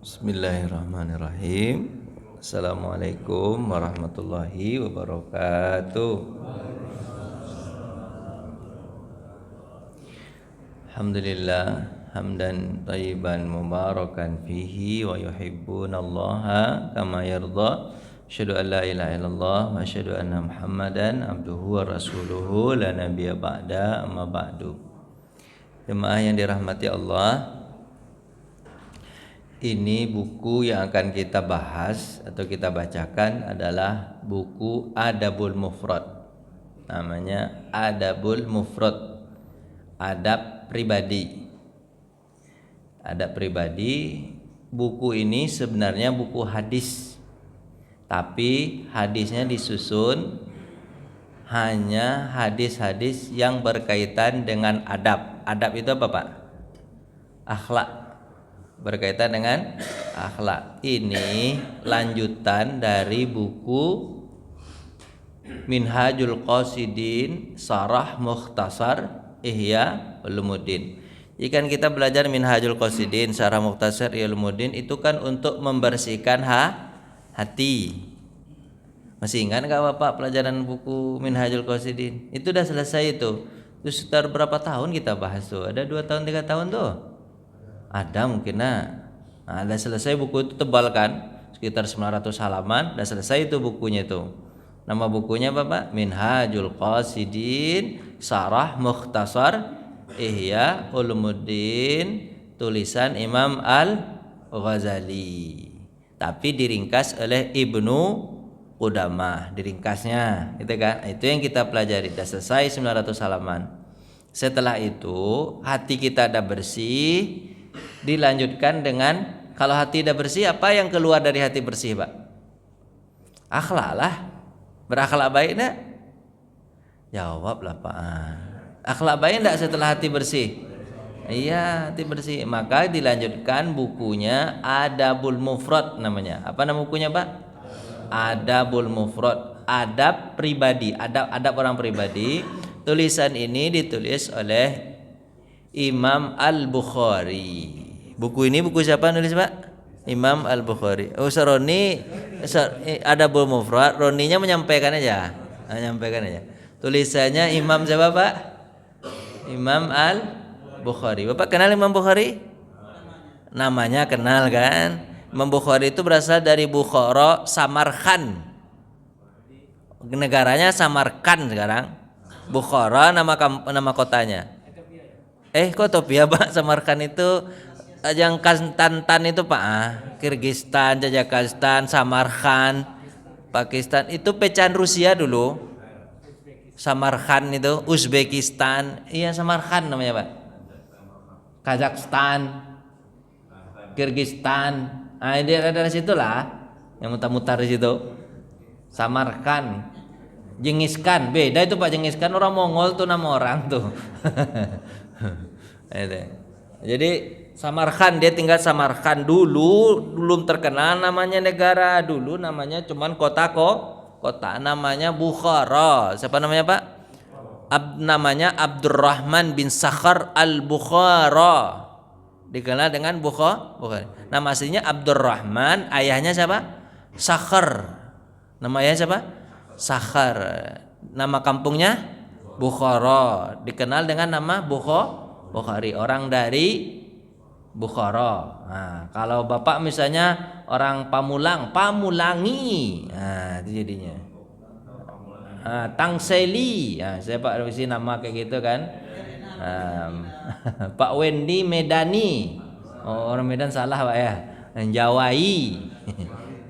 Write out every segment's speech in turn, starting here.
Bismillahirrahmanirrahim. Assalamualaikum warahmatullahi wabarakatuh. Alhamdulillah hamdan thayyiban mubarakan fihi wa yuhibbunallaha kama yarda. Asyhadu an la ilaha illallah wa asyhadu anna Muhammadan abduhu wa rasuluhu la nabiyya ba'da amma ba'du. Jemaah yang dirahmati Allah, ini buku yang akan kita bahas atau kita bacakan adalah buku Adabul Mufrad. Namanya Adabul Mufrad, adab pribadi. Adab pribadi. Buku ini sebenarnya buku hadis, tapi hadisnya disusun hanya hadis-hadis yang berkaitan dengan adab. Adab itu apa, Pak? Akhlak. Berkaitan dengan akhlak. Ini lanjutan dari buku Minhajul Qasidin Sarah Mukhtasar Ihya Ulumuddin. Jika kita belajar Minhajul Qasidin Sarah Mukhtasar Ihya Ulumuddin, itu kan untuk membersihkan hati. Masih ingat enggak Bapak pelajaran buku Minhajul Qasidin? Itu udah selesai itu. Itu sekitar berapa tahun kita bahas tuh? Ada 2 tahun 3 tahun tuh. Ada mungkin udah selesai buku itu, tebal kan, sekitar 900 halaman, udah selesai itu bukunya itu. Nama bukunya apa, Pak? Minhajul Qasidin Sarah Mukhtasar Ihya Ulumuddin, tulisan Imam Al-Ghazali, tapi diringkas oleh Ibnu Qudamah, diringkasnya gitu kan. Itu yang kita pelajari, udah selesai 900 halaman. Setelah itu hati kita udah bersih, dilanjutkan dengan, kalau hati udah bersih, apa yang keluar dari hati bersih, Pak? Akhlak lah. Berakhlak baik enggak? Jawablah, Pak. Akhlak baik enggak setelah hati bersih? Iya, hati bersih. Maka dilanjutkan bukunya Adabul Mufrad namanya. Apa nama bukunya, Pak? Adabul Mufrad, adab pribadi, adab orang pribadi. Tulisan ini ditulis oleh Imam Al-Bukhari. Buku ini buku siapa nulis, Pak? Imam Al-Bukhari. Ustaz Roni, Adabul Mufrad, Roninya menyampaikan aja. Tulisannya Imam siapa, Pak? Imam Al-Bukhari. Bapak kenal Imam Bukhari? Namanya kenal kan? Imam Bukhari itu berasal dari Bukhara, Samarkand. Negaranya Samarkand sekarang. Bukhara nama kotanya. Kok Topia, Pak? Samarkand itu yang Tantan itu, Pak. Kirgistan, Jajakistan, Samarkand, Pakistan itu pecahan Rusia dulu. Samarkand itu Uzbekistan. Iya, Samarkand namanya, Pak. Kazakhstan, Kirgistan. Ini dari situlah yang mutar-mutar di situ. Samarkand. Jengiskan, beda itu, Pak. Jengiskan orang Mongol tuh, nama orang tuh. Jadi Samarkand, dia tinggal Samarkand dulu, belum terkenal namanya negara, dulu namanya cuman kota, namanya Bukhara. Siapa namanya, Pak? Namanya Abdurrahman bin Sakhar Al-Bukhara, dikenal dengan Bukhari. Nama aslinya Abdurrahman, ayahnya siapa? Sakhar. Nama ayahnya siapa? Sakhar. Nama kampungnya Bukhara, dikenal dengan nama Bukhari, orang dari Bukhara. Nah, kalau Bapak misalnya orang Pamulangi, nah itu jadinya. Tangseli, saya Pak isi nama kayak gitu kan. Pak Wendy Medani, orang Medan salah, Pak ya.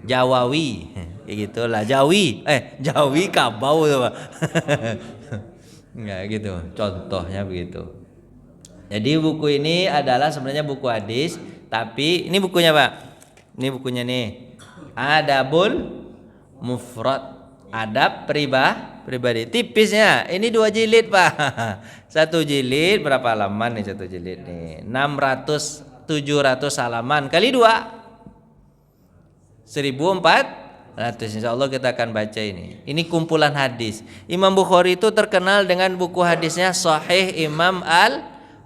Jawawi, kayak gitulah. Jawi Kabau tuh, Pak. Enggak gitu, contohnya begitu. Jadi buku ini adalah sebenarnya buku hadis, tapi ini bukunya, Pak. Ini bukunya nih. Adabul Mufrad, adab pribadi. Tipisnya ini 2 jilid, Pak. 1 jilid berapa halaman nih 1 jilid nih? 700 halaman kali 2. 1400. Insyaallah kita akan baca ini. Ini kumpulan hadis. Imam Bukhari itu terkenal dengan buku hadisnya Sahih Imam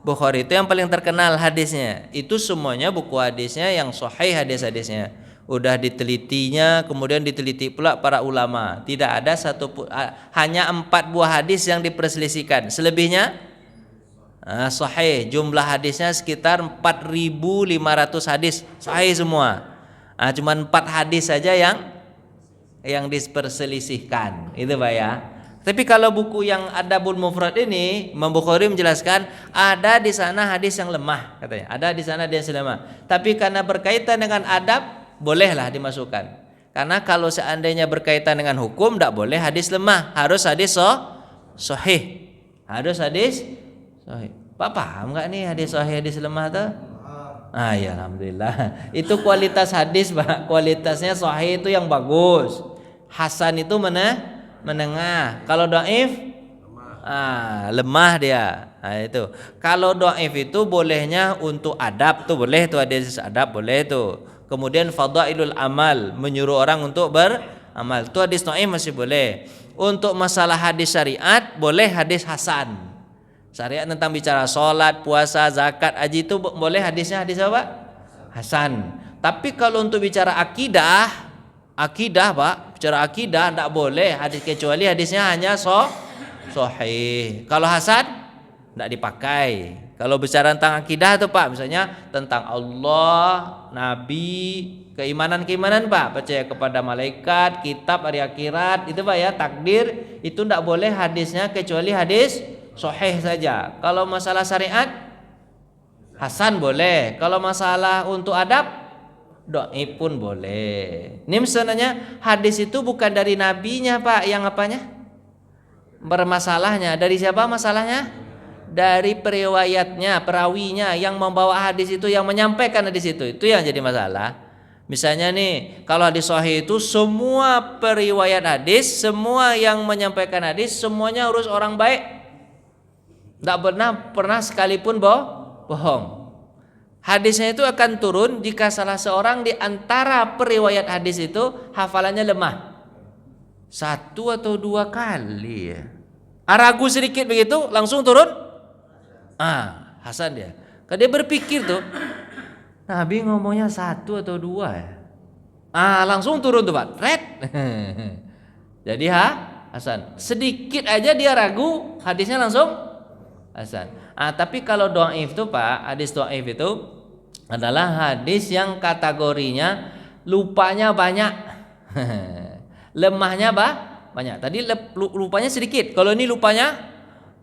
Bukhari itu yang paling terkenal hadisnya. Itu semuanya buku hadisnya yang sahih hadis-hadisnya. Udah ditelitinya, kemudian diteliti pula para ulama. Tidak ada hanya 4 buah hadis yang diperselisihkan. Selebihnya sahih. Jumlah hadisnya sekitar 4.500 hadis. Sahih semua. Cuman 4 hadis saja yang diperselisihkan. Itu Pak ya. Tapi kalau buku yang Adabul Mufrad ini, Imam Bukhari menjelaskan ada di sana hadis yang lemah katanya. Ada di sana hadis yang lemah. Tapi karena berkaitan dengan adab, bolehlah dimasukkan. Karena kalau seandainya berkaitan dengan hukum, tidak boleh hadis lemah, harus hadis sahih. Harus hadis sahih. Pak paham nggak nih hadis sahih hadis lemah tuh? Ya alhamdulillah. Itu kualitas hadis Pak. Kualitasnya sahih itu yang bagus. Hasan itu menengah. Kalau dhaif lemah dia. Itu. Kalau dhaif itu bolehnya untuk adab tuh boleh tuh, hadis adab boleh tuh. Kemudian fadailul amal, menyuruh orang untuk beramal. Itu hadis dhaif masih boleh. Untuk masalah hadis syariat boleh hadis hasan. Syariat tentang bicara salat, puasa, zakat, haji itu boleh hadisnya hadis apa? Hasan. Tapi kalau untuk bicara akidah Pak, bicara akidah tidak boleh hadis, kecuali hadisnya hanya sahih. Kalau hasan tidak dipakai. Kalau bicara tentang akidah itu Pak, misalnya tentang Allah, Nabi, keimanan Pak, percaya kepada malaikat, kitab, hari akhirat, itu Pak ya, takdir, itu tidak boleh hadisnya kecuali hadis sahih saja. Kalau masalah syariat hasan boleh. Kalau masalah untuk adab dhaif pun boleh. Ini misalnya hadis itu bukan dari nabinya Pak, yang apanya? Bermasalahnya. Dari siapa masalahnya? Dari periwayatnya, perawinya yang membawa hadis itu, yang menyampaikan hadis itu yang jadi masalah. Misalnya nih, kalau hadis sahih itu semua periwayat hadis, semua yang menyampaikan hadis semuanya harus orang baik. Tidak pernah sekalipun bohong. Hadisnya itu akan turun jika salah seorang di antara periwayat hadis itu hafalannya lemah. 1 atau 2 kali ya. Ragu sedikit begitu langsung turun. Hasan dia. Kalau dia berpikir tuh, Nabi ngomongnya 1 atau 2 ya. Langsung turun tuh Pak. Red. Jadi Hasan. Sedikit aja dia ragu, hadisnya langsung hasan. Tapi kalau dhaif itu Pak, hadis dhaif itu adalah hadis yang kategorinya lupanya banyak. Lemahnya banyak. Tadi lupanya sedikit. Kalau ini lupanya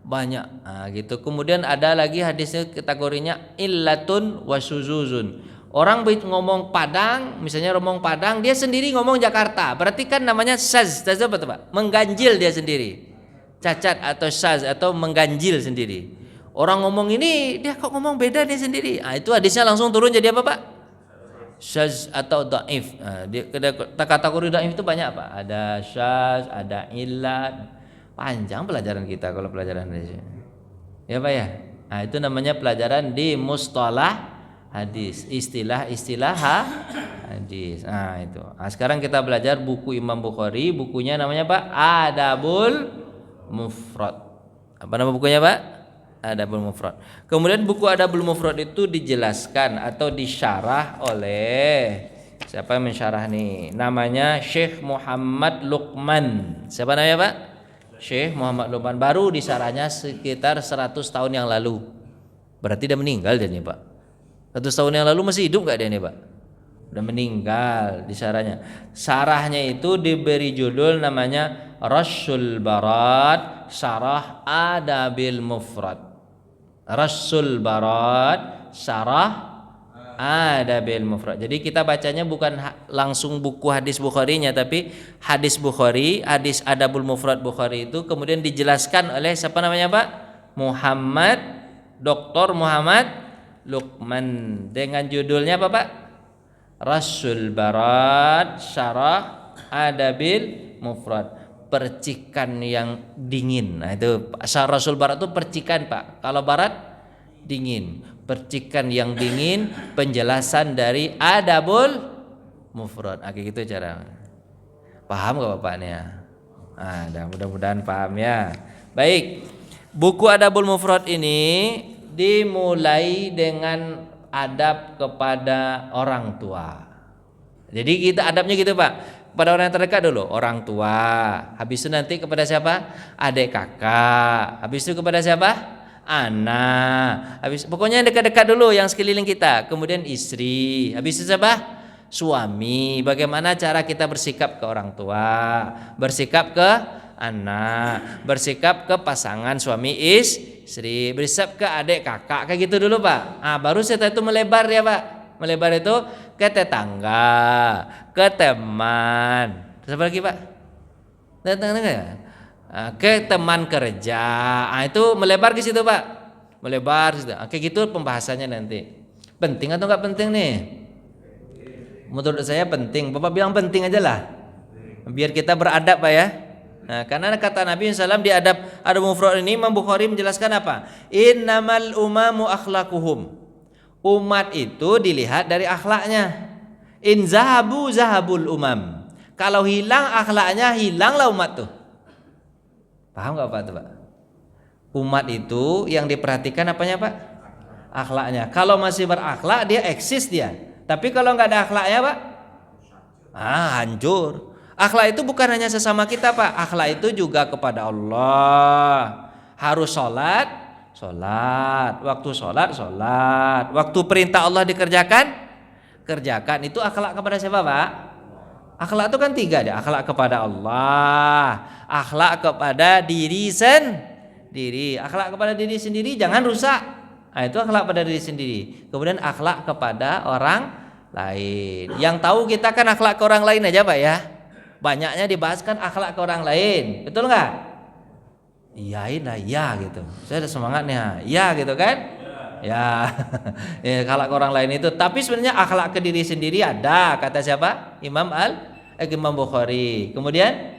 banyak. Gitu. Kemudian ada lagi hadisnya kategorinya illatun wasuzuzun. Orang ngomong Padang, misalnya ngomong Padang, dia sendiri ngomong Jakarta. Berarti kan namanya syaz. Syaz apa tuh Pak? Mengganjil dia sendiri. Cacat atau syaz atau mengganjil sendiri. Orang ngomong ini dia kok ngomong beda dia sendiri. Itu hadisnya langsung turun jadi apa Pak? Syaz atau dhaif. Kategori dhaif itu banyak Pak. Ada syaz, ada illat. Panjang pelajaran kita kalau pelajaran hadis. Ya Pak ya. Itu namanya pelajaran di mustalah hadis, istilah-istilah hadis. Itu. Sekarang kita belajar buku Imam Bukhari, bukunya namanya Pak Adabul Mufrad. Apa nama bukunya Pak? Adabul Mufrad. Kemudian buku Adabul Mufrad itu dijelaskan atau disyarah oleh siapa yang mensyarah nih? Namanya Syekh Muhammad Luqman. Siapa namanya Pak? Syekh Muhammad Luqman. Baru disyarahnya sekitar 100 tahun yang lalu. Berarti udah meninggal dia nih Pak. 100 tahun yang lalu masih hidup gak dia nih Pak? Udah meninggal disyarahnya. Syarahnya itu diberi judul namanya Rasyul Barat Syarah Adabil Mufrad. Rasyul Barat Syarah Adabil Mufrad. Jadi kita bacanya bukan langsung buku hadis Bukharinya, tapi hadis Bukhari, hadis Adabul Mufrad Bukhari itu kemudian dijelaskan oleh siapa namanya Pak? Dr. Muhammad Luqman, dengan judulnya apa Pak? Rasyul Barat Syarah Adabil Mufrad. Percikan yang dingin. Itu Rasul Barat itu percikan Pak. Kalau barat dingin. Percikan yang dingin, penjelasan dari Adabul Mufrad. Kayak gitu cara. Paham gak Bapaknya? Mudah-mudahan paham ya. Baik. Buku Adabul Mufrad ini dimulai dengan adab kepada orang tua. Jadi kita adabnya gitu Pak, kepada orang yang terdekat dulu, orang tua. Habis itu nanti kepada siapa? Adik kakak. Habis itu kepada siapa? Anak. Habis pokoknya dekat-dekat dulu yang sekeliling kita. Kemudian istri. Habis itu siapa? Suami. Bagaimana cara kita bersikap ke orang tua, bersikap ke anak, bersikap ke pasangan suami istri, bersikap ke adik kakak, kayak gitu dulu Pak. Baru setelah itu melebar ya Pak. Melebar itu ke tetangga, ke teman. Terus apa lagi Pak? Tetangga ya? Ke teman kerja. Itu melebar ke situ Pak. Melebar situ. Kayak gitu pembahasannya nanti. Penting atau enggak penting nih? Menurut saya penting. Bapak bilang penting aja lah. Biar kita beradab Pak ya. Nah, karena kata Nabi SAW di adab mufrad ini, Imam Bukhari menjelaskan apa? Innamal umamu akhlaquhum. Umat itu dilihat dari akhlaknya. In zahabu zahabul umam. Kalau hilang akhlaknya, hilanglah umat tuh. Paham nggak Pak tuh Pak? Umat itu yang diperhatikan apanya Pak? Akhlaknya. Kalau masih berakhlak dia eksis dia. Tapi kalau nggak ada akhlaknya Pak, hancur. Akhlak itu bukan hanya sesama kita Pak. Akhlak itu juga kepada Allah. Harus sholat. Waktu sholat, waktu perintah Allah dikerjakan, kerjakan. Itu akhlak kepada siapa Pak? Akhlak itu kan 3 deh. Akhlak kepada Allah, akhlak kepada diri sendiri. Akhlak kepada diri sendiri jangan rusak. Itu akhlak pada diri sendiri. Kemudian akhlak kepada orang lain. Yang tahu kita kan akhlak ke orang lain aja Pak ya. Banyaknya dibahas kan akhlak ke orang lain. Betul nggak? Iyain lah, ya gitu. Saya ada semangatnya, ya gitu kan? Ya, akhlak ke orang lain itu. Tapi sebenarnya akhlak ke diri sendiri ada. Kata siapa? Imam Bukhari. Kemudian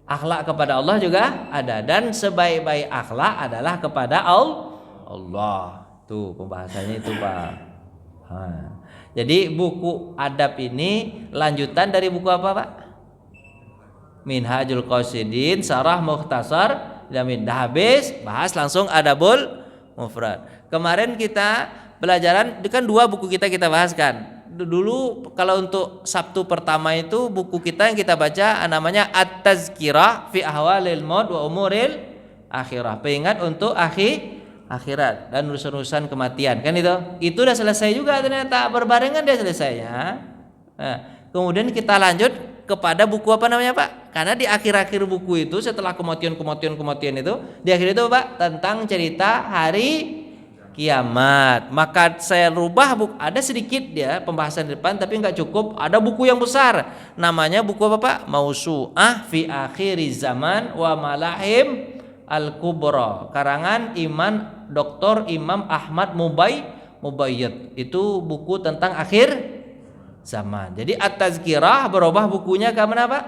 akhlak kepada Allah juga ada. Dan sebaik-baik akhlak adalah kepada Allah. Tuh pembahasannya itu Pak. Jadi buku adab ini lanjutan dari buku apa Pak? Minhajul Qasidin, Syarah Mukhtasar Jamin. Dah habis bahas langsung adabul mufrad. Kemarin kita pelajaran kan 2 buku kita bahaskan. Dulu kalau untuk Sabtu pertama itu buku kita yang kita baca namanya At-Tazkirah fi Ahwalil Maut wa Umuril Akhirah. Peringat untuk akhirat dan urusan-urusan kematian kan itu. Itu udah selesai juga ternyata, berbarengan dia selesainya. Nah, kemudian kita lanjut kepada buku apa namanya Pak? Karena di akhir-akhir buku itu setelah kematian itu di akhir itu Pak tentang cerita hari kiamat. Maka saya rubah buku, ada sedikit dia pembahasan di depan tapi nggak cukup. Ada buku yang besar namanya buku apa Pak? Mausu'ah fi akhiriz zaman wa malahim al-kubra, karangan Dr. Imam Ahmad Mubayyid. Itu buku tentang akhir zaman. Jadi At-Tazkirah berubah bukunya ke mana Pak?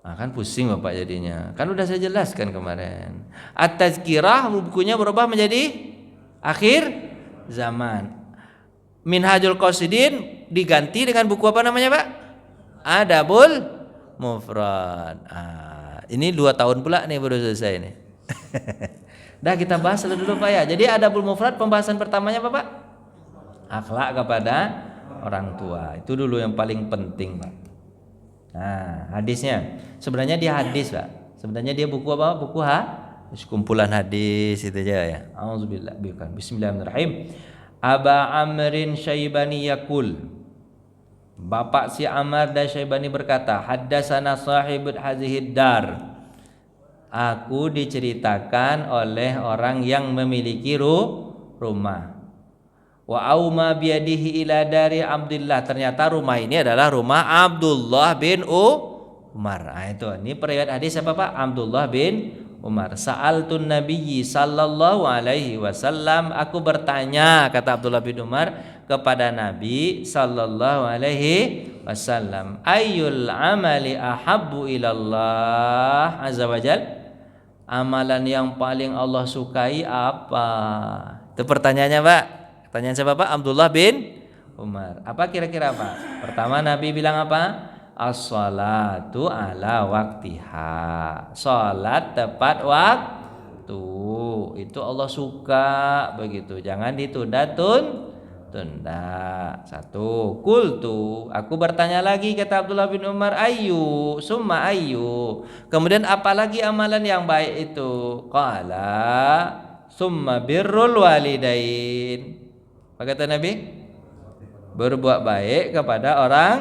Kan pusing Bapak jadinya. Kan udah saya jelaskan kemarin. At-Tazkirah bukunya berubah menjadi akhir zaman. Minhajul Qasidin diganti dengan buku apa namanya Pak? Adabul Mufrad. Ini 2 tahun pula nih baru selesai nih. Dah kita bahas dulu Pak ya. Jadi Adabul Mufrad pembahasan pertamanya apa Pak? Akhlak kepada orang tua. Itu dulu yang paling penting Pak. Hadisnya. Sebenarnya dia hadis Pak. Sebenarnya dia buku apa? Buku kumpulan hadis itu aja ya. Auzubillah. Bismillahirrahmanirrahim. Aba Amrin Syaibani yakul. Bapak si Amr dan Syaibani berkata, haddatsana sahibul hazihid dar. Aku diceritakan oleh orang yang memiliki rumah. Wa auma biyadihi ila dari Abdullah. Ternyata rumah ini adalah rumah Abdullah bin Umar. Ini periwayat hadis apa Pak? Abdullah bin Umar. Sa'altun nabiyyi sallallahu alaihi wasallam. Aku bertanya, kata Abdullah bin Umar, kepada Nabi sallallahu alaihi wasallam, ayyul amali ahabbu ilallah azza wajal? Amalan yang paling Allah sukai apa? Itu pertanyaannya Pak. Pertanyaan siapa Pak? Abdullah bin Umar. Apa kira-kira Pak? Pertama Nabi bilang apa? As-salatu ala waktiha. Salat tepat itu Allah suka begitu, jangan tunda. Satu, kultu, aku bertanya lagi, kata Abdullah bin Umar, ayu, summa ayu, kemudian apalagi amalan yang baik itu? Qala summa birrul walidain. Apa kata Nabi? Berbuat baik kepada orang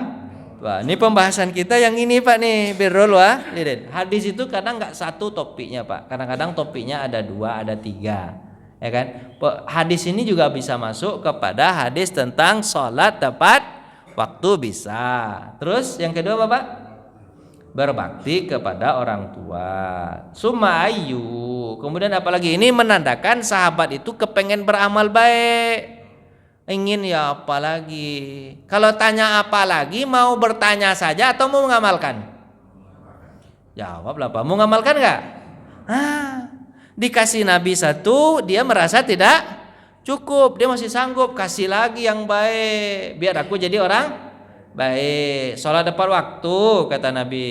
tua. Ini pembahasan kita yang ini Pak nih, birrul walidain. Hadis itu kadang nggak satu topiknya Pak, kadang-kadang topiknya ada 2, ada 3, ya kan? Hadis ini juga bisa masuk kepada hadis tentang sholat tepat waktu bisa. Terus yang kedua Bapak, berbakti kepada orang tua. Summa ayu, kemudian apalagi? Ini menandakan sahabat itu kepengen beramal baik. Ingin ya apa lagi? Kalau tanya apa lagi, mau bertanya saja atau mau mengamalkan? Jawablah Pak, mau mengamalkan nggak? Dikasih Nabi satu, dia merasa tidak cukup, dia masih sanggup, kasih lagi yang baik, biar aku jadi orang baik. Sholat tepat waktu, kata Nabi.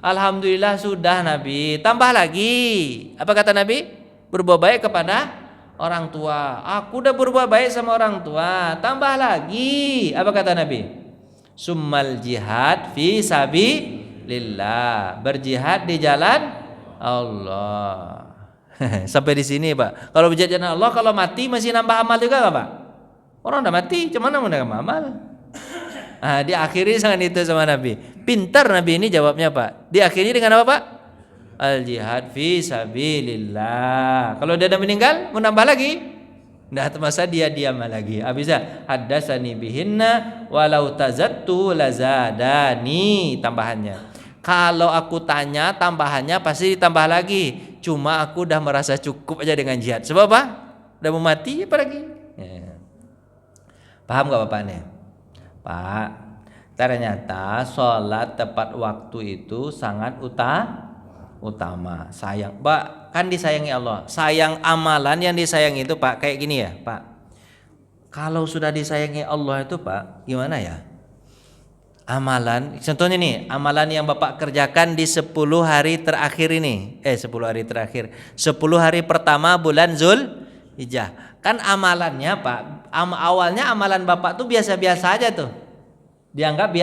Alhamdulillah sudah Nabi, tambah lagi. Apa kata Nabi? Berbuat baik kepada orang tua. Aku udah berbuat baik sama orang tua, tambah lagi. Apa kata Nabi? Summal jihad fi sabilillah, berjihad di jalan Allah. Sampai di sini Pak. Kalau berjihad di jalan Allah, kalau mati masih nambah amal juga nggak Pak? Orang udah mati, cuman nambah amal. Diakhiri dengan itu sama Nabi. Pintar Nabi ini jawabnya Pak. Diakhiri dengan apa Pak? Al jihad fi sabilillah. Kalau dia udah meninggal, mau nambah lagi? Nggak, masa dia diam lagi. Habisnya haddatsani bihinna walau tazattu lazadani, tambahannya. Kalau aku tanya tambahannya pasti ditambah lagi. Cuma aku udah merasa cukup aja dengan jihad. Sebab apa? Udah mau mati apa lagi? Ya. Paham gak Bapak nih? Pak, ternyata sholat tepat waktu itu sangat utama. Sayang Pak, kan disayangi Allah. Sayang amalan yang disayangi itu Pak, kayak gini ya Pak. Kalau sudah disayangi Allah itu Pak, gimana ya? Amalan, contohnya nih, amalan yang Bapak kerjakan di 10 hari terakhir ini. 10 hari terakhir. 10 hari pertama bulan Zulhijjah. Kan amalannya Pak, awalnya amalan Bapak tuh biasa-biasa aja tuh. Dianggap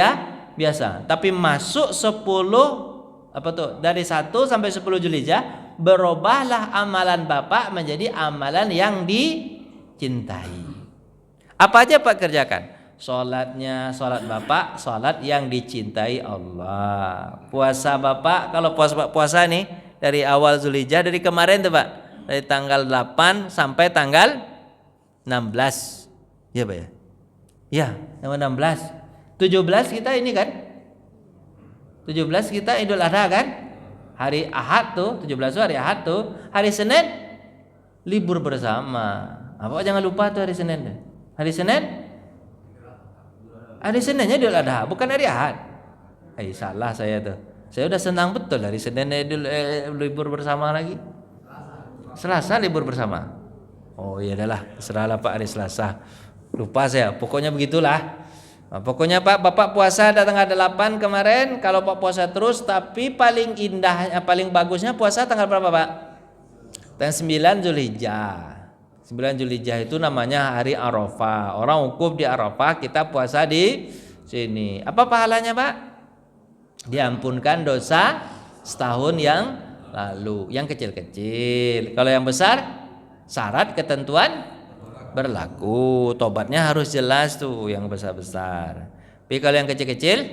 biasa. Tapi masuk 10 dari 1 sampai 10 Zulhijjah, berubahlah amalan Bapak menjadi amalan yang dicintai. Apa aja Pak kerjakan? Sholatnya, sholat Bapak, sholat yang dicintai Allah. Puasa Bapak, kalau puasa nih dari awal Zulhijjah, dari kemarin tuh Pak, dari tanggal 8 sampai tanggal 16. Ya Pak ya? Ya, tanggal 16. 17 kita ini kan? 17 kita Idul Adha kan? Hari Ahad tuh, 17 hari Ahad tuh. Hari Senin libur bersama. Apa jangan lupa tuh hari Senin. Hari Seninnya Idul Adha, bukan hari Ahad. Salah saya tuh. Saya udah senang betul hari Senin libur bersama lagi. Selasa libur bersama. Oh iya adalah, serahlah Pak hari Selasa. Lupa saya, pokoknya begitulah. Pokoknya Pak, Bapak puasa tanggal 8 kemarin. Kalau Pak puasa terus, tapi paling indah, paling bagusnya puasa tanggal berapa Pak? Tanggal 9 Zulhijjah. 9 Zulhijjah itu namanya hari Arafah. Orang wukuf di Arafah, kita puasa di sini. Apa pahalanya Pak? Diampunkan dosa setahun yang lalu, yang kecil-kecil. Kalau yang besar, syarat ketentuan berlaku, tobatnya harus jelas tuh yang besar-besar. Tapi kalau yang kecil-kecil,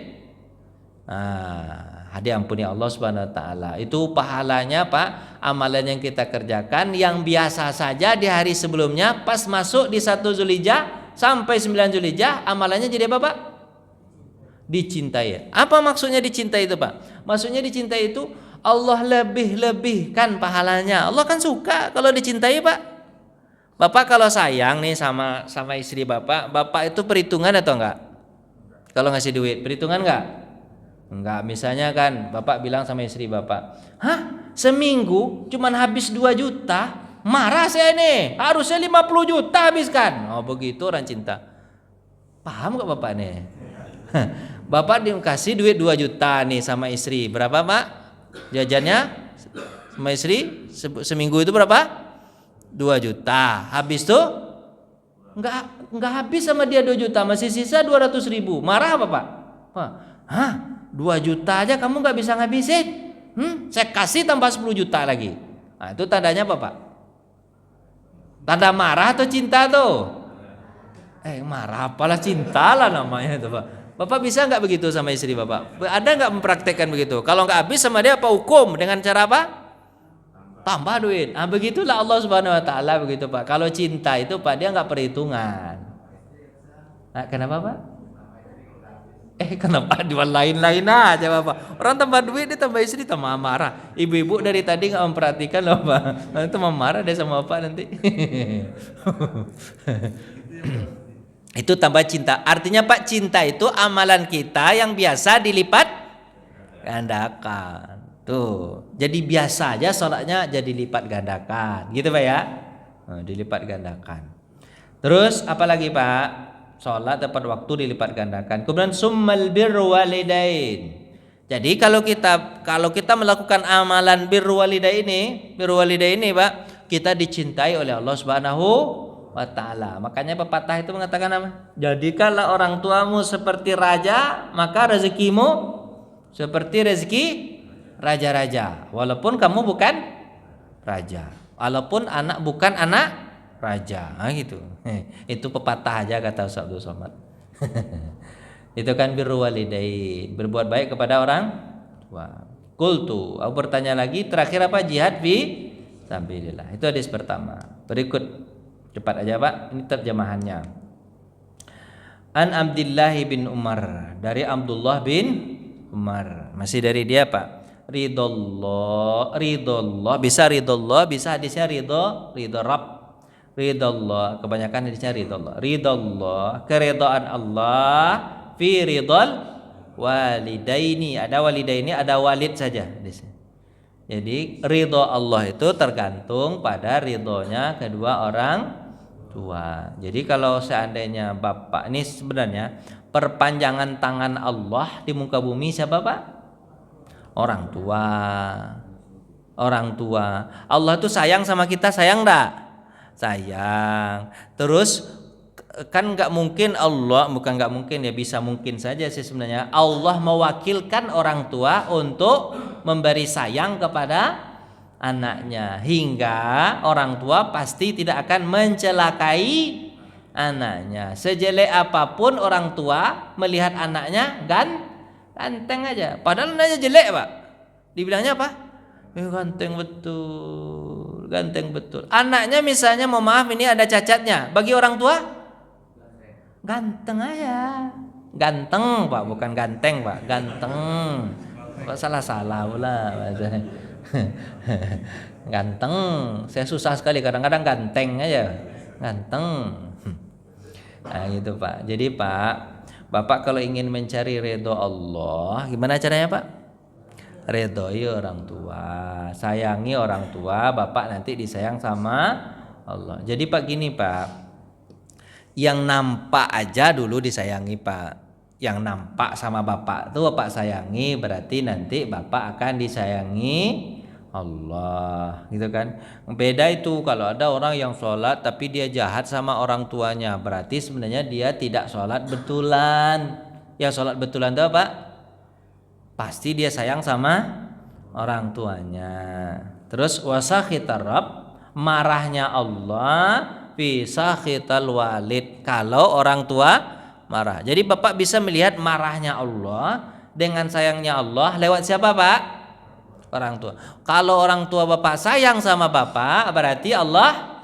diampuni Allah Subhanahu wa taala. Itu pahalanya Pak, amalan yang kita kerjakan yang biasa saja di hari sebelumnya, pas masuk di 1 Zulhijjah sampai 9 Zulhijjah, amalannya jadi apa Pak? Dicintai. Apa maksudnya dicintai itu Pak? Maksudnya dicintai itu Allah lebih-lebihkan pahalanya. Allah kan suka kalau dicintai Pak. Bapak kalau sayang nih sama istri Bapak itu perhitungan atau enggak? Kalau ngasih duit, perhitungan enggak? Enggak. Misalnya kan Bapak bilang sama istri Bapak, seminggu cuman habis 2 juta, marah saya nih, harusnya 50 juta habiskan. Oh begitu orang cinta. Paham enggak Bapak nih? Bapak dikasih duit 2 juta nih sama istri, berapa Pak? Jajannya sama istri seminggu itu berapa? 2 juta. Habis tuh nggak habis sama dia 2 juta, masih sisa 200.000. Marah apa Pak? Hah? 2 juta aja kamu nggak bisa ngabisin? Saya kasih tambah 10 juta lagi. Nah, itu tandanya apa Pak? Tanda marah atau cinta tuh? Marah apalah, cinta lah namanya itu Pak. Bapak bisa nggak begitu sama istri Bapak? Ada nggak mempraktekkan begitu? Kalau nggak habis sama dia apa hukum? Dengan cara apa? Tambah duit. Begitulah Allah Subhanahu Wa Taala begitu Pak. Kalau cinta itu Pak, dia nggak perhitungan. Kenapa Pak? Kenapa lain-lain aja Bapak? Orang tambah duit dia tambah istri tambah marah. Ibu-ibu dari tadi nggak memperhatikan loh Pak. Nanti tambah marah dia sama Bapak nanti. Itu tambah cinta. Artinya Pak, cinta itu amalan kita yang biasa dilipat gandakan. Tuh, jadi biasa aja sholatnya jadi lipat gandakan, gitu Pak ya? Dilipat gandakan. Terus apalagi Pak? Sholat tepat waktu dilipat gandakan. Kemudian summal birru walidain. Jadi kalau kita melakukan amalan birru walidain ini Pak, kita dicintai oleh Allah Subhanahu wa Ta'ala. Makanya pepatah itu mengatakan apa? Jadikanlah orang tuamu seperti raja, maka rezekimu seperti rezeki raja-raja, walaupun kamu bukan raja, walaupun anak bukan anak raja. Gitu. Itu pepatah aja kata Ustaz Abdul Somad. Itu kan birru walidain, berbuat baik kepada orang tua. Qultu, aku bertanya lagi, terakhir apa? Jihad fi sabilillah. Itu hadis pertama. Berikut cepat aja Pak, ini terjemahannya. An Abdullah bin Umar, dari Abdullah bin Umar, masih dari dia Pak. Ridallah, bisa ridallah, bisa hadisnya ridho Rabb. Ridallah, kebanyakan hadisnya ridallah, keridhaan Allah fi ridal walidaini. Ada walidaini, ada walid saja hadisnya. Jadi ridho Allah itu tergantung pada ridhonya kedua orang tua. Jadi kalau seandainya Bapak, ini sebenarnya perpanjangan tangan Allah di muka bumi siapa Pak? Orang tua. Allah tuh sayang sama kita, sayang enggak? Sayang. Terus kan nggak mungkin Allah, bukan nggak mungkin ya, bisa mungkin saja sih sebenarnya Allah mewakilkan orang tua untuk memberi sayang kepada anaknya, hingga orang tua pasti tidak akan mencelakai anaknya. Sejelek apapun orang tua melihat anaknya ganteng aja, padahal anaknya jelek Pak, dibilangnya apa? Ganteng betul. Anaknya misalnya, mau maaf ini ada cacatnya, bagi orang tua ganteng aja. Ganteng Pak, bukan ganteng Pak, ganteng. Kok salah pula bahasanya. Ganteng, saya susah sekali kadang-kadang, ganteng aja, ganteng. Nah gitu Pak. Jadi Pak, Bapak kalau ingin mencari ridho Allah, gimana caranya Pak? Ridhoi orang tua, sayangi orang tua, Bapak nanti disayang sama Allah. Jadi Pak gini Pak, yang nampak aja dulu disayangi Pak. Yang nampak sama Bapak tuh Bapak sayangi, berarti nanti Bapak akan disayangi Allah, gitu kan. Beda itu kalau ada orang yang sholat tapi dia jahat sama orang tuanya, berarti sebenarnya dia tidak sholat betulan. Yang sholat betulan itu apa? Pasti dia sayang sama orang tuanya. Terus wasakhitar Rabb, marahnya Allah fi sakhital walid, kalau orang tua marah. Jadi Bapak bisa melihat marahnya Allah dengan sayangnya Allah lewat siapa Pak? Orang tua. Kalau orang tua Bapak sayang sama Bapak, berarti Allah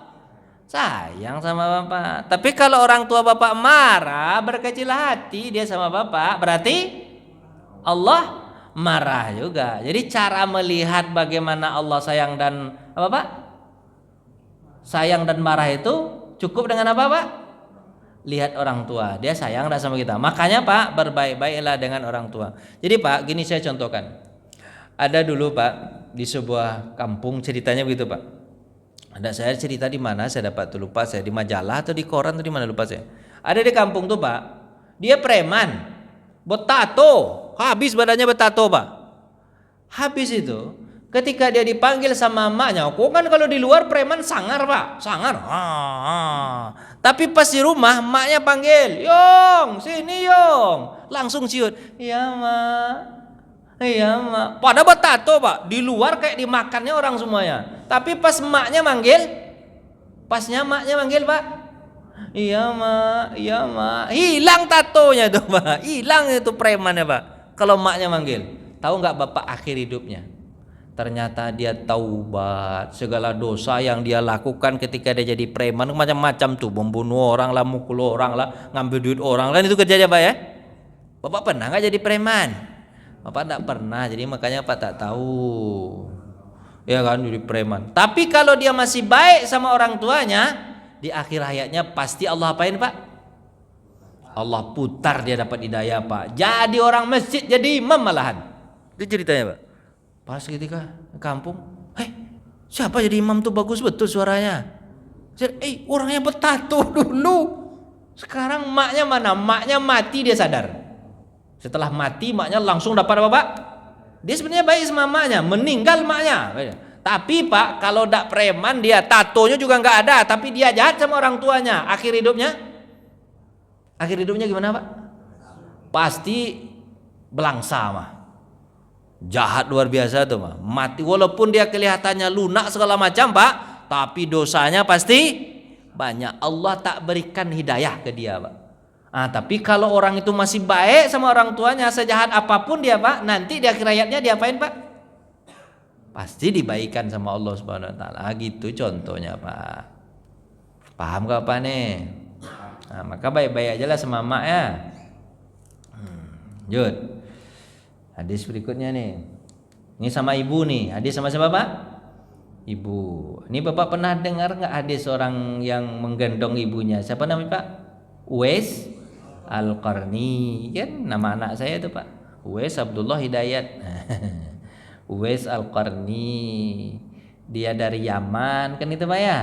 sayang sama Bapak. Tapi kalau orang tua Bapak marah, berkecil hati dia sama Bapak, berarti Allah marah juga. Jadi cara melihat bagaimana Allah sayang dan apa Pak? Sayang dan marah itu cukup dengan apa Pak? Lihat orang tua, dia sayang enggak sama kita. Makanya Pak, berbaik-baiklah dengan orang tua. Jadi Pak, gini saya contohkan. Ada dulu Pak di sebuah kampung, ceritanya begitu Pak. Ada saya cerita di mana saya dapat tuh, lupa saya, di majalah atau di koran atau di mana lupa saya. Ada di kampung tuh Pak, dia preman, bertato, habis badannya bertato Pak. Habis itu Ketika dia dipanggil sama emaknya, kok kan kalau di luar preman sangar pak, sangar. Tapi pas di rumah emaknya panggil, Yong, sini Yong, langsung ciut. Iya mak, iya mak. Pada bertato pak, di luar kayak dimakannya orang semuanya. Tapi pas emaknya manggil, pasnya emaknya manggil pak, iya mak, hilang tatonya tuh pak, hilang itu premannya pak. Kalau emaknya manggil, tahu nggak bapak akhir hidupnya? Ternyata dia taubat segala dosa yang dia lakukan ketika dia jadi preman macam-macam tuh, membunuh orang lah, mukul orang lah, ngambil duit orang lah, itu kerjanya pak ya. Bapak pernah nggak jadi preman? Bapak tidak pernah, jadi makanya Pak tak tahu. Ya kan, jadi preman. Tapi kalau dia masih baik sama orang tuanya, di akhir hayatnya pasti Allah apain pak? Allah putar dia dapat hidayah pak. Jadi orang masjid, jadi imam malahan. Itu ceritanya pak. Pas ketika kampung, siapa jadi imam tuh, bagus betul suaranya. Orangnya bertato dulu. Sekarang maknya mana? Maknya mati dia sadar. Setelah mati maknya langsung dapat apa pak? Dia sebenarnya baik sama maknya, meninggal maknya. Tapi pak, kalau dak preman dia tatonya juga nggak ada, tapi dia jahat sama orang tuanya. Akhir hidupnya gimana pak? Pasti belangsa mah. Jahat luar biasa tuh mah. Mati walaupun dia kelihatannya lunak segala macam pak, tapi dosanya pasti banyak. Allah tak berikan hidayah ke dia pak. Tapi kalau orang itu masih baik sama orang tuanya, sejahat apapun dia pak, nanti di akhir hayatnya diapain pak? Pasti dibaikan sama Allah Subhanahu wa taala. Gitu contohnya pak. Paham gak apa nih? Maka baik-baik aja lah sama emak ya. Jud. Hadis berikutnya nih. Ini sama ibu nih. Hadis sama siapa pak? Ibu. Ini bapak pernah dengar nggak hadis orang yang menggendong ibunya? Siapa namanya pak? Uwais Al-Qarni. Kan nama anak saya itu pak. Uwais Abdullah Hidayat. Uwais Al-Qarni. Dia dari Yaman kan itu pak ya?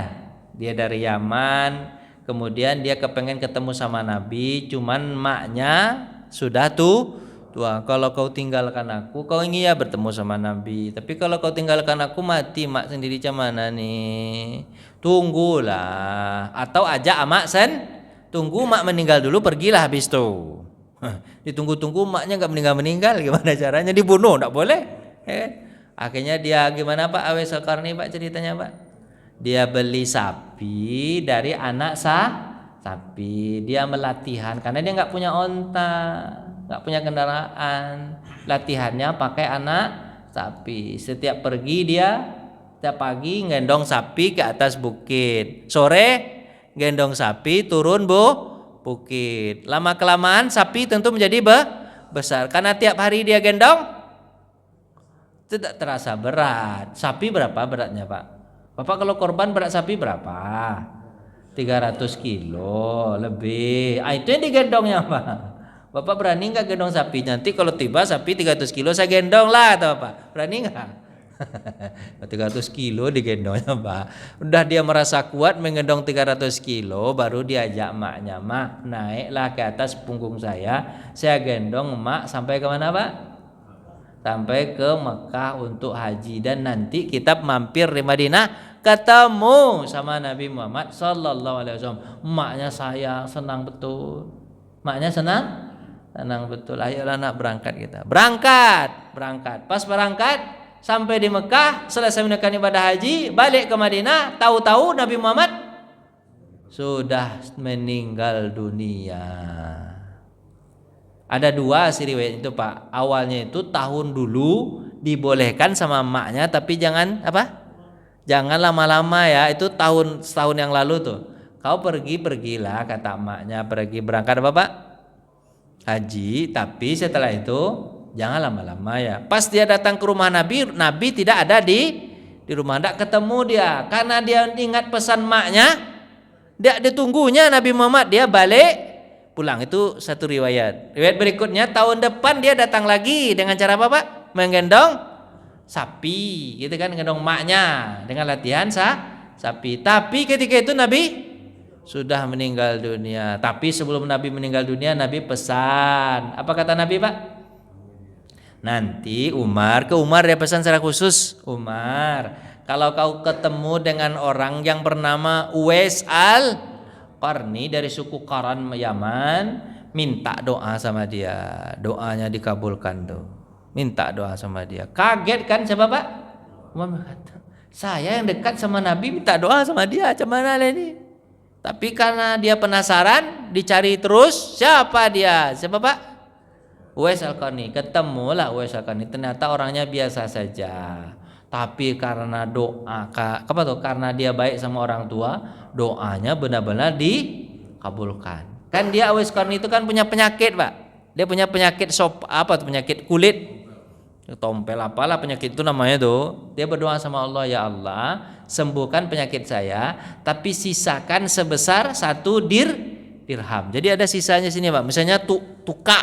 Dia dari Yaman. Kemudian dia kepengen ketemu sama Nabi. Cuman maknya sudah tua. Kalau kau tinggalkan aku, kau ingin ya bertemu sama Nabi. Tapi kalau kau tinggalkan aku, mati mak sendiri macam mana nih? Tunggulah. Atau ajak amak tunggu mak meninggal dulu, pergilah habis itu. Ditunggu-tunggu maknya nggak meninggal, gimana caranya? Dibunuh, nggak boleh. Akhirnya dia gimana pak? Uwais Al-Qarni pak ceritanya pak. Dia beli sapi dari anak sapi. Dia melatihan karena dia nggak punya onta. Nggak punya kendaraan, latihannya pakai anak sapi. Setiap pagi gendong sapi ke atas bukit, sore gendong sapi turun bukit. Lama kelamaan sapi tentu menjadi besar karena tiap hari dia gendong, tidak terasa berat. Sapi berapa beratnya pak? Bapak kalau korban berat sapi berapa? 300 kilo lebih. Itu yang digendongnya pak. Bapak berani nggak gendong sapi? Nanti kalau tiba sapi 300 kilo saya gendong lah atau apa? Berani nggak? 300 kilo digendongnya pak. Udah dia merasa kuat menggendong 300 kilo, baru diajak emaknya, mak naiklah ke atas punggung saya gendong emak sampai ke mana pak? Sampai ke Mekah untuk haji, dan nanti kita mampir di Madinah ketemu sama Nabi Muhammad Sallallahu Alaihi Wasallam. Emaknya saya senang betul. Maknya senang betul. Ayolah nak berangkat kita. Berangkat. Pas berangkat sampai di Mekah, selesai menunaikan ibadah haji, balik ke Madinah, tahu-tahu Nabi Muhammad sudah meninggal dunia. Ada dua sih riwayat itu pak. Awalnya itu tahun dulu dibolehkan sama emaknya, tapi jangan lama-lama ya. Itu setahun yang lalu tuh. Kau pergilah kata emaknya, berangkat apa pak? Haji, tapi setelah itu jangan lama-lama ya. Pas dia datang ke rumah Nabi tidak ada di rumah, tidak ketemu dia, karena dia ingat pesan maknya. Dia ditunggunya Nabi Muhammad, dia balik pulang. Itu satu riwayat. Riwayat berikutnya tahun depan dia datang lagi dengan cara apa pak? Menggendong sapi, gitu kan, gendong maknya dengan latihan sapi. Tapi ketika itu Nabi sudah meninggal dunia. Tapi sebelum Nabi meninggal dunia, Nabi pesan. Apa kata Nabi pak? Nanti ke Umar dia pesan secara khusus, Umar, kalau kau ketemu dengan orang yang bernama Uwais al-Qarni dari suku Qaran Yaman, minta doa sama dia, doanya dikabulkan tuh. Minta doa sama dia. Kaget kan siapa Pak? Umar berkata, saya yang dekat sama Nabi minta doa sama dia, macam mana ini? Tapi karena dia penasaran, dicari terus, siapa dia? Siapa Pak? Uwais al-Qarni. Ketemulah Uwais al-Qarni, ternyata orangnya biasa saja. Tapi karena karena dia baik sama orang tua, doanya benar-benar dikabulkan. Kan dia Uwais al-Qarni itu kan punya penyakit, Pak. Dia punya penyakit penyakit kulit. Tompel apalah penyakit itu namanya tuh. Dia berdoa sama Allah, ya Allah, sembuhkan penyakit saya, tapi sisakan sebesar 1 dirham. Jadi ada sisanya sini Pak. Misalnya tuka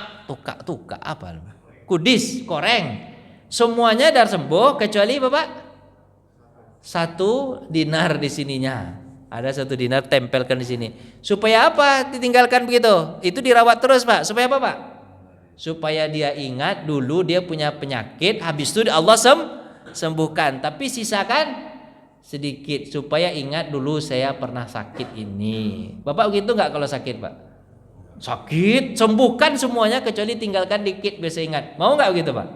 apa? Kudis, koreng. Semuanya dar sembuh kecuali Bapak 1 dinar di sininya. Ada 1 dinar tempelkan di sini. Supaya apa ditinggalkan begitu? Itu dirawat terus Pak. Supaya apa Pak? Supaya dia ingat dulu dia punya penyakit, habis itu Allah sembuhkan, tapi sisakan sedikit supaya ingat dulu saya pernah sakit ini. Bapak begitu nggak kalau sakit Pak? Sakit, sembuhkan semuanya kecuali tinggalkan dikit biasa ingat. Mau nggak begitu Pak?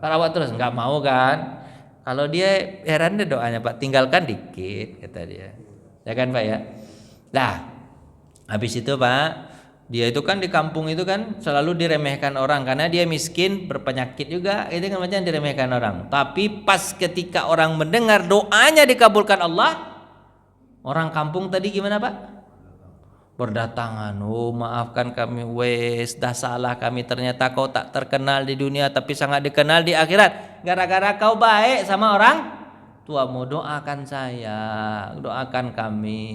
Rawat terus nggak mau kan? Kalau dia heran deh doanya Pak, tinggalkan dikit kata dia. Ya kan Pak ya? Nah, habis itu Pak, dia itu kan di kampung itu kan selalu diremehkan orang karena dia miskin, berpenyakit juga, itu kan macam diremehkan orang. Tapi pas ketika orang mendengar doanya dikabulkan Allah, orang kampung tadi gimana Pak? Berdatangan, oh maafkan kami Wes, dah salah kami, ternyata kau tak terkenal di dunia tapi sangat dikenal di akhirat. Gara-gara kau baik sama orang tuamu, doakan saya, doakan kami.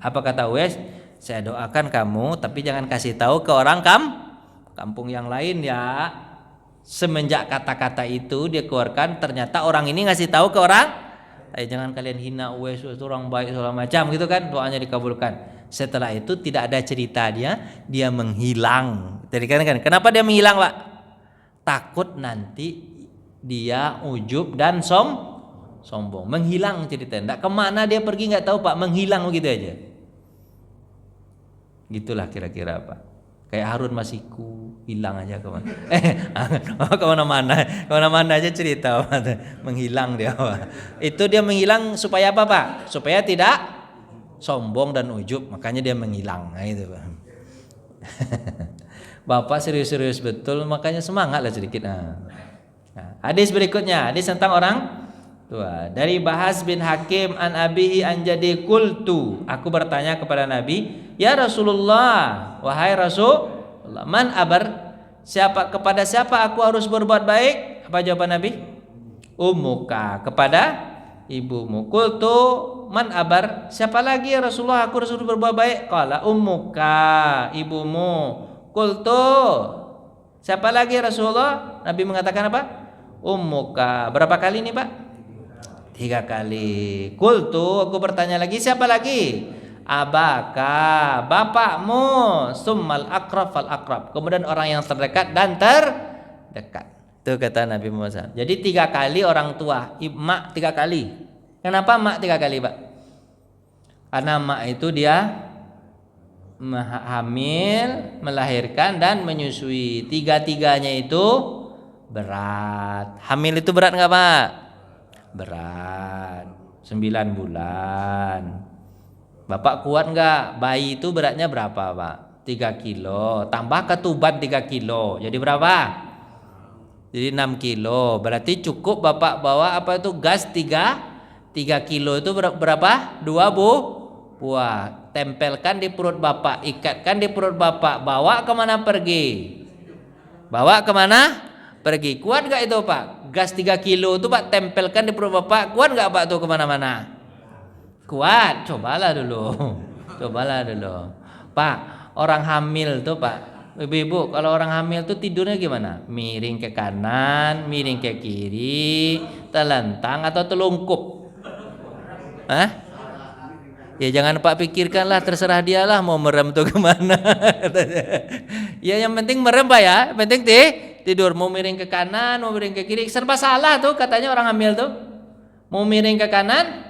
Apa kata Wes? Saya doakan kamu, tapi jangan kasih tahu ke orang kampung yang lain ya. Semenjak kata-kata itu dia keluarkan, ternyata orang ini ngasih tahu ke orang, jangan kalian hina Uwais itu orang baik segala macam gitu kan, doanya dikabulkan. Setelah itu tidak ada cerita dia menghilang. Jadi kan kenapa dia menghilang Pak? Takut nanti dia ujub dan sombong, menghilang ceritanya. Nggak kemana dia pergi nggak tahu Pak, menghilang begitu aja. Gitulah kira-kira Pak. Kayak Harun Masiku hilang aja kemana-mana aja cerita Pak. Menghilang dia Pak. Itu dia menghilang supaya apa Pak? Supaya tidak sombong dan ujub, makanya dia menghilang. Nah, itu Pak. Bapak serius-serius betul, makanya semangatlah sedikit. Nah, hadis berikutnya, hadis tentang orang tua. Dari Bahas bin Hakim an abihi an jadi qultu, aku bertanya kepada Nabi, ya Rasulullah, wahai Rasulullah, man abar, kepada siapa aku harus berbuat baik? Apa jawaban Nabi? Ummuka, kepada ibumu. Qultu man abar, siapa lagi ya Rasulullah aku harus berbuat baik? Qala ummuka, ibumu. Qultu, siapa lagi ya Rasulullah? Nabi mengatakan apa? Ummuka. Berapa kali nih Pak? 3 kali. Qultu, aku bertanya lagi, siapa lagi? Abaka, bapakmu. Summal akrab fal akrab. Kemudian orang yang terdekat dan terdekat. Itu kata Nabi Muhammad. Jadi 3 kali orang tua, mak 3 kali. Kenapa mak 3 kali Pak? Karena mak itu dia hamil, melahirkan dan menyusui. 3-tiganya itu berat. Hamil itu berat nggak Pak? Berat. 9 bulan. Bapak kuat nggak? Bayi itu beratnya berapa Pak? 3 kilo. Tambah ketuban 3 kilo. Jadi berapa? Jadi 6 kilo. Berarti cukup Bapak bawa apa itu gas 3 kilo itu berapa? 2 buah. Tempelkan di perut Bapak, ikatkan di perut Bapak. Bawa kemana pergi? Bawa kemana? Pergi. Kuat nggak itu Pak? Gas 3 kilo itu Pak tempelkan di perut Bapak. Kuat nggak Pak tuh kemana-mana? Kuat. Cobalah dulu. Pak, orang hamil tuh Pak, ibu-ibu kalau orang hamil tuh tidurnya gimana? Miring ke kanan, miring ke kiri, telentang atau telungkup? Hah? Ya jangan Pak pikirkanlah, terserah dialah mau merem tuh kemana. Ya yang penting merem Pak ya, penting tidur. Mau miring ke kanan, mau miring ke kiri, serba salah tuh katanya orang hamil tuh. Mau miring ke kanan,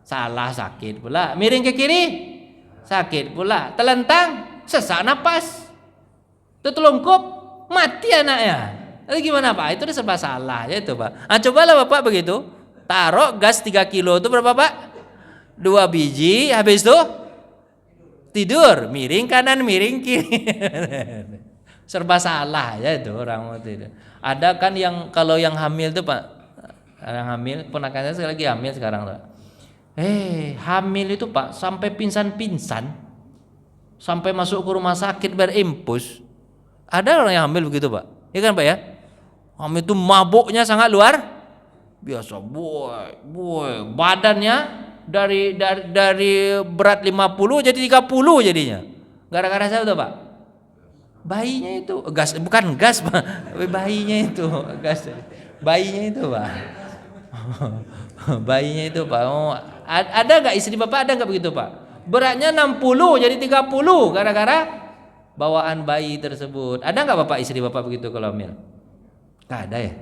salah, sakit pula. Miring ke kiri, sakit pula. Telentang, sesak napas. Tertelungkup, mati anaknya. Lalu gimana Pak? Itu serba salah ya itu Pak. Nah, cobalah Bapak begitu. Taruh gas 3 kilo itu berapa Pak? 2 biji, habis itu tidur, miring kanan, miring kiri. Serba salah ya itu orang itu. Ada kan yang kalau yang hamil tuh Pak, yang hamil, ponakannya saya lagi hamil sekarang tuh. Hamil itu Pak sampai pingsan-pingsan, sampai masuk ke rumah sakit berimpus. Ada orang yang hamil begitu Pak, ya kan Pak ya? Hamil itu mabuknya sangat luar biasa, boy, badannya dari berat 50 jadi 30 jadinya. Gara-gara saya tuh Pak. Bayinya itu bukan gas Pak. Bayinya itu gas. Bayinya itu Pak. Bayinya itu Pak. Oh, ada enggak istri Bapak ada enggak begitu Pak? Beratnya 60 jadi 30 gara-gara bawaan bayi tersebut. Ada enggak Bapak istri Bapak begitu kalau hamil? Enggak ada ya.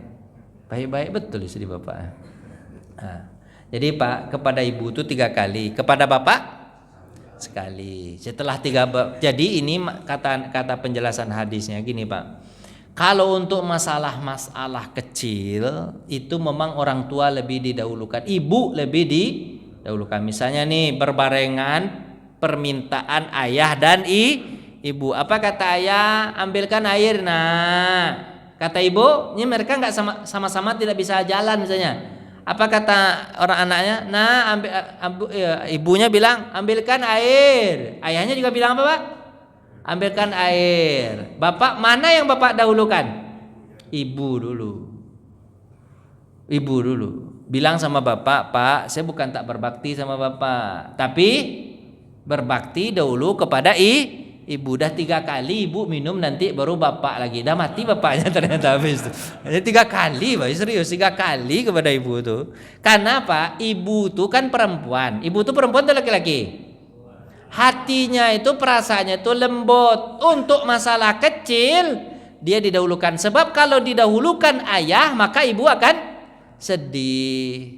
Baik-baik betul istri Bapak. Nah, jadi Pak kepada ibu itu 3 kali, kepada Bapak sekali. Setelah 3, jadi ini kata penjelasan hadisnya gini Pak. Kalau untuk masalah kecil itu memang orang tua lebih didahulukan, ibu lebih didahulukan. Misalnya nih berbarengan permintaan ayah dan ibu. Apa kata ayah? Ambilkan air. Nah, kata ibu, ini mereka nggak sama-sama tidak bisa jalan misalnya. Apa kata orang anaknya? Nah, ibunya bilang ambilkan air. Ayahnya juga bilang apa Pak? Ambilkan air. Bapak mana yang Bapak dahulukan? Ibu dulu. Ibu dulu. Bilang sama Bapak, Pak, saya bukan tak berbakti sama Bapak, tapi berbakti dahulu kepada ibu. Dah 3 kali ibu minum, nanti baru Bapak lagi. Dah mati bapaknya ternyata habis itu. Jadi 3 kali Pak, serius 3 kali kepada ibu tuh. Karena apa? Ibu tuh kan perempuan. Ibu tuh perempuan atau laki-laki? Hatinya itu perasaannya itu lembut. Untuk masalah kecil dia didahulukan. Sebab kalau didahulukan ayah maka ibu akan sedih.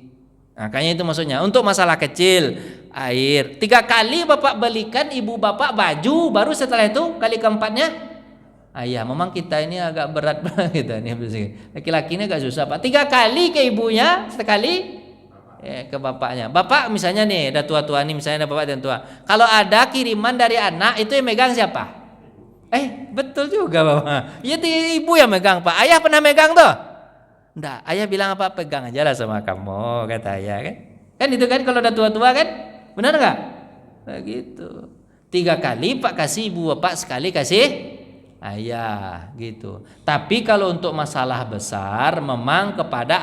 Makanya itu maksudnya. Untuk masalah kecil air 3 kali Bapak belikan ibu Bapak baju, baru setelah itu kali keempatnya ayah. Memang kita ini agak berat kita ini laki-laki ini agak susah Pak. 3 kali ke ibunya, sekali ke bapaknya. Bapak misalnya nih ada tua-tua nih, misalnya ada bapak dan tua. Kalau ada kiriman dari anak itu yang megang siapa? Betul juga Bapak. Ya ibu yang megang Pak. Ayah pernah megang tuh? Enggak. Ayah bilang apa? Pegang aja lah sama kamu kata ayah kan. Kan itu kan kalau ada tua-tua kan. Benar enggak? Nah, gitu. 3 kali Pak kasih ibu Bapak, sekali kasih ayah gitu. Tapi kalau untuk masalah besar memang kepada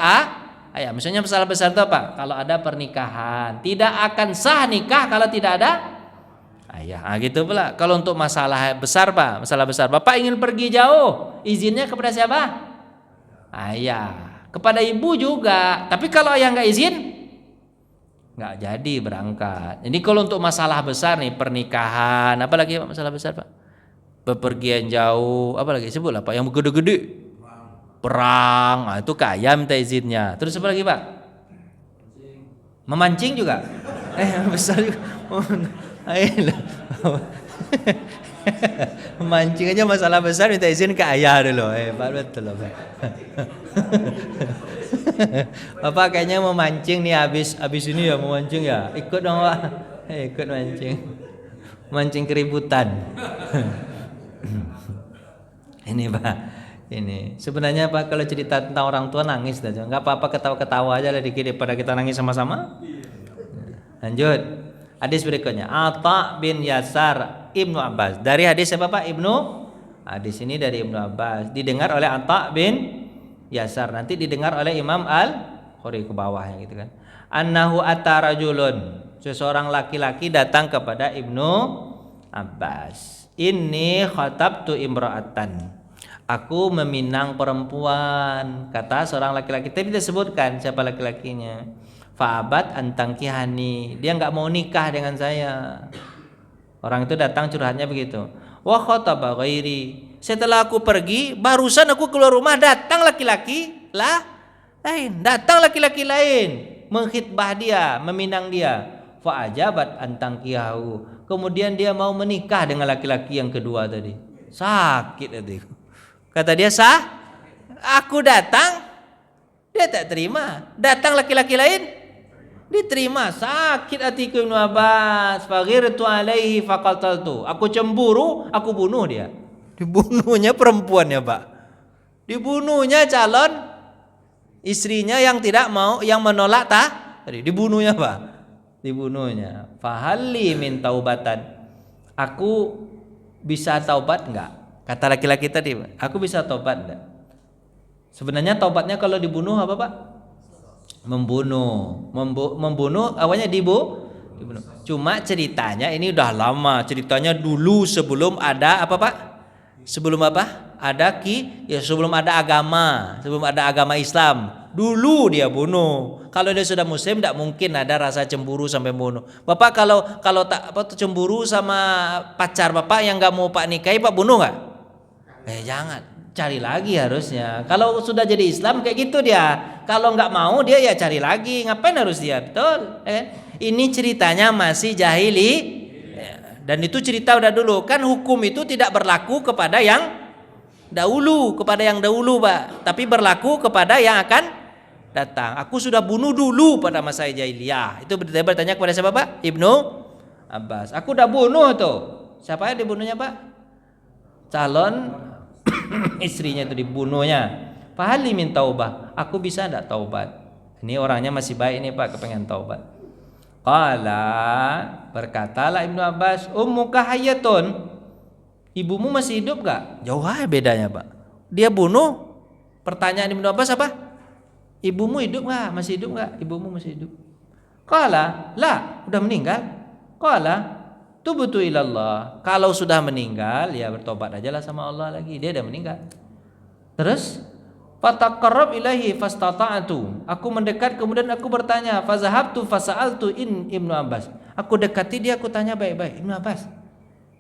ayah. Misalnya masalah besar itu apa? Kalau ada pernikahan, tidak akan sah nikah kalau tidak ada ayah. Gitu pula. Kalau untuk masalah besar Pak, masalah besar. Bapak ingin pergi jauh, izinnya kepada siapa? Ayah. Kepada ibu juga. Tapi kalau ayah nggak izin, nggak jadi berangkat. Jadi kalau untuk masalah besar nih, pernikahan, apa lagi Pak masalah besar Pak? Bepergian jauh, apa lagi sebutlah Pak yang gede-gede. Perang, itu kaya minta izinnya. Terus apa lagi Pak? Memancing juga. Besar juga. Memancing aja masalah besar minta izin ke ayah dulu. Betul loh Pak. Bapak kayaknya mau mancing nih habis ini ya mau mancing ya. Ikut dong Pak. Ikut mancing. Mancing keributan. Ini Pak. Ini sebenarnya Pak kalau cerita tentang orang tua nangis saja. Enggak apa-apa, ketawa-ketawa aja lah dikit daripada kita nangis sama-sama. Lanjut. Hadis berikutnya. Atha bin Yasar Ibnu Abbas. Dari hadis siapa Pak? Hadis ini dari Ibnu Abbas. Didengar oleh Atha bin Yasar. Nanti didengar oleh Imam Al-Khori ke bawahnya gitu kan. Annahu ata rajulun. Seseorang laki-laki datang kepada Ibnu Abbas. Inni khatabtu imra'atan. Aku meminang perempuan, kata seorang laki-laki. Tapi disebutkan siapa laki-lakinya. Fa'abat antangkihani. Dia enggak mau nikah dengan saya. Orang itu datang curhatnya begitu. Wa khataba ghairi. Setelah aku pergi, barusan aku keluar rumah datang laki-laki lain, datang laki-laki lain mengkhitbah dia, meminang dia. Fa'ajabat antangkiyahu. Kemudian dia mau menikah dengan laki-laki yang kedua tadi. Sakit tadi. Kata dia, aku datang, dia tak terima. Datang laki-laki lain, diterima. Sakit hatiku Ibnu Abbas. Faghirtu alaihi faqataltu. Aku cemburu, aku bunuh dia. Dibunuhnya perempuannya, Pak. Dibunuhnya calon istrinya yang tidak mau, yang menolak tadi. Dibunuhnya, Pak. Dibunuhnya. Fahalli min taubatan. Aku bisa taubat enggak? Kata laki-laki tadi, aku bisa taubat enggak? Sebenarnya taubatnya kalau dibunuh apa, Pak? Membunuh awalnya dibunuh. Cuma ceritanya ini udah lama. Ceritanya dulu sebelum ada apa, Pak? Sebelum apa? Sebelum ada agama Islam. Dulu dia bunuh. Kalau dia sudah muslim tidak mungkin ada rasa cemburu sampai bunuh. Bapak kalau tak cemburu sama pacar Bapak yang nggak mau Pak nikahi, Pak bunuh nggak? Jangan, cari lagi harusnya. Kalau sudah jadi Islam kayak gitu dia. Kalau nggak mau dia ya cari lagi. Ngapain harus dia? Betul? Ini ceritanya masih jahili. Dan itu cerita udah dulu. Kan hukum itu tidak berlaku kepada yang dahulu, Pak. Tapi berlaku kepada yang akan datang. Aku sudah bunuh dulu pada masa jahiliyah. Itu bertanya kepada siapa, Pak? Ibnu Abbas. Aku udah bunuh tuh. Siapa yang dibunuhnya, Pak? Calon istrinya itu dibunuhnya. Fahali min taubah. Aku bisa enggak taubat? Ini orangnya masih baik ini, Pak, kepengen taubat. Qala, berkatalah Ibnu Abbas, ummuka hayyatun. Ibumu masih hidup gak? Jauh aja bedanya, Pak. Dia bunuh. Pertanyaan Ibnu Abbas apa? Ibumu hidup gak? Masih hidup gak? Ibumu masih hidup. Qala, la, udah meninggal. Qala, tubtu ilallah. Kalau sudah meninggal, ya bertobat aja lah sama Allah lagi. Dia udah meninggal. Terus fataqarrab ilaihi fastata'tu. Aku mendekat kemudian aku bertanya, fazahabtu fasa'altu Ibnu Abbas. Aku dekati dia, aku tanya baik-baik, Ibnu Abbas,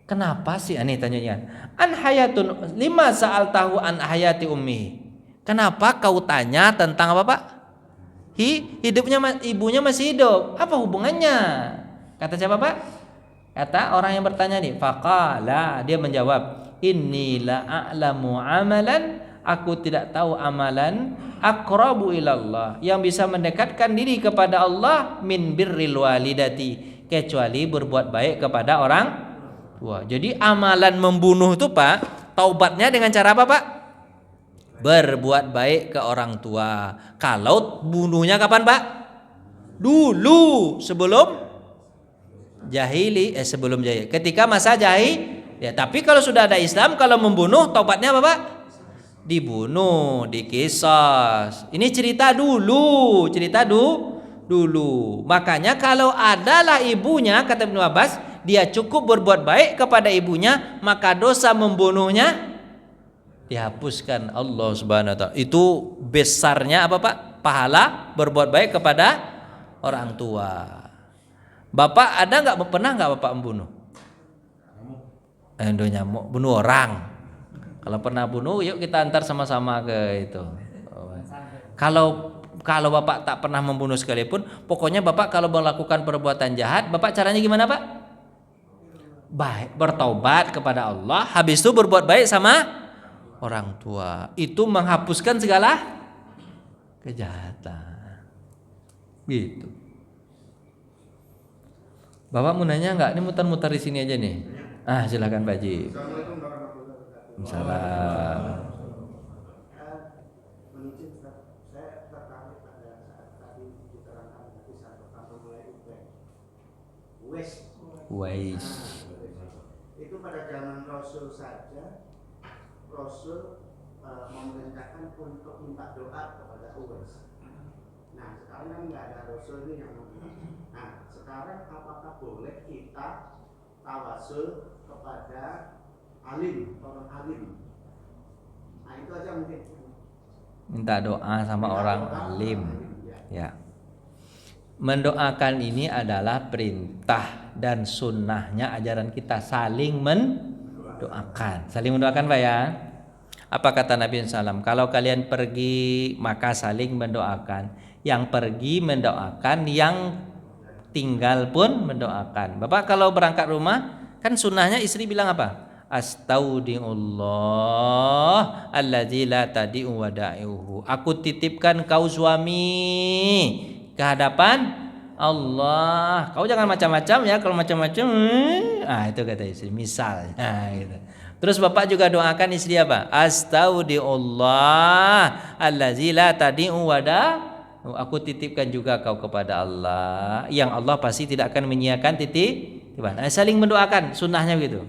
kenapa sih aneh tanyanya? An hayatun lima sa'altahu an hayati ummi. Kenapa kau tanya tentang apa, Pak? Hidupnya ibunya masih hidup. Apa hubungannya? Kata siapa, Pak? Kata orang yang bertanya nih, faqala, dia menjawab, inni la a'lamu amalan, aku tidak tahu amalan aqrabu ilallah, yang bisa mendekatkan diri kepada Allah min birril walidati, kecuali berbuat baik kepada orang tua. Jadi amalan membunuh itu, Pak, taubatnya dengan cara apa, Pak? Berbuat baik ke orang tua. Kalau bunuhnya kapan, Pak? Dulu sebelum jahili, sebelum jahili. Ketika masa jahili, ya. Tapi kalau sudah ada Islam, kalau membunuh taubatnya apa, Pak? Dibunuh, dikisas. Ini cerita dulu, dulu. Makanya kalau adalah ibunya, kata Ibnu Abbas, dia cukup berbuat baik kepada ibunya, maka dosa membunuhnya dihapuskan Allah Subhanahu wa taala. Itu besarnya apa, Pak? Pahala berbuat baik kepada orang tua. Bapak pernah nggak Bapak membunuh? Nyamuk, bunuh orang. Kalau pernah bunuh, yuk kita antar sama-sama ke itu. Kalau Bapak tak pernah membunuh sekalipun, pokoknya Bapak kalau melakukan perbuatan jahat, Bapak caranya gimana, Pak? Baik, bertaubat kepada Allah, habis itu berbuat baik sama orang tua. Itu menghapuskan segala kejahatan. Gitu. Bapak mau nanya nggak? Ini muter-muter di sini aja nih. Silakan Pak Haji. Salam. Wais. Itu pada zaman Rasul saja, Rasul memerintahkan untuk minta doa kepada Uwais. Nah sekarang kan nggak ada Rasul ini yang nah sekarang apakah boleh kita tawasul kepada orang alim? Nah itu aja mungkin. Minta doa sama orang alim. Ya. Mendoakan ini adalah perintah dan sunnahnya ajaran kita, saling doakan. Saling mendoakan Pak ya. Apa kata Nabi SAW? Kalau kalian pergi maka saling mendoakan. Yang pergi mendoakan, yang tinggal pun mendoakan. Bapak kalau berangkat rumah kan sunnahnya istri bilang apa? Astaudiullah alladzi la tadi'u wada'ihu. Aku titipkan kau suami ke hadapan Allah. Kau jangan macam-macam ya. Kalau macam-macam, itu kata istri. Misalnya gitu. Terus bapak juga doakan istri apa? Astaudiullah allazi la tadi'u wada'ihu. Aku titipkan juga kau kepada Allah, yang Allah pasti tidak akan menyia-nyiakan titipan. Saling mendoakan, sunnahnya gitu.